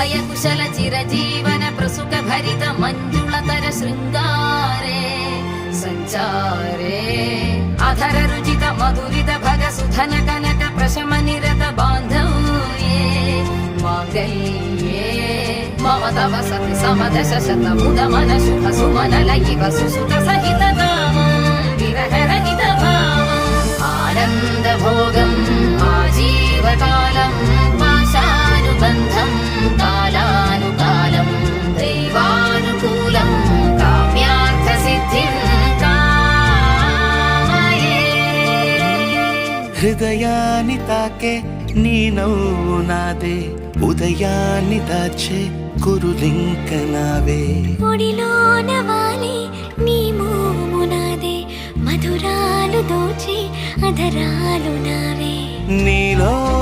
అభయ కుశల చిరజీవన ప్రసుక భరిత మంజుళతర శృంగారే సంచారే అధర రుచిత మధురిత భగ సుధన కనక ప్రశమ నిరత బాంధవ్యే మాంగళ్యే మమ తవ సతి సమదశ శత ముదమన శుభ సుమనల ఇవ సుసుత సహిత కామం విరహరహిత భావం ఆనంద భోగం ఆజీవకాలం పాశానుబంధం కాలానుకాలం దైవానుకూలం కామ్యార్థ సిద్ధిం కామయే. హృదయాన్ని తాకే నీ నవ్వు నాదే, ఉదయాన్ని దాచే కురులింక నావే. ఒడిలోన వాలి నీ మోము నాదే, మధురాలు దోచే అధరాలు నావే. నీలో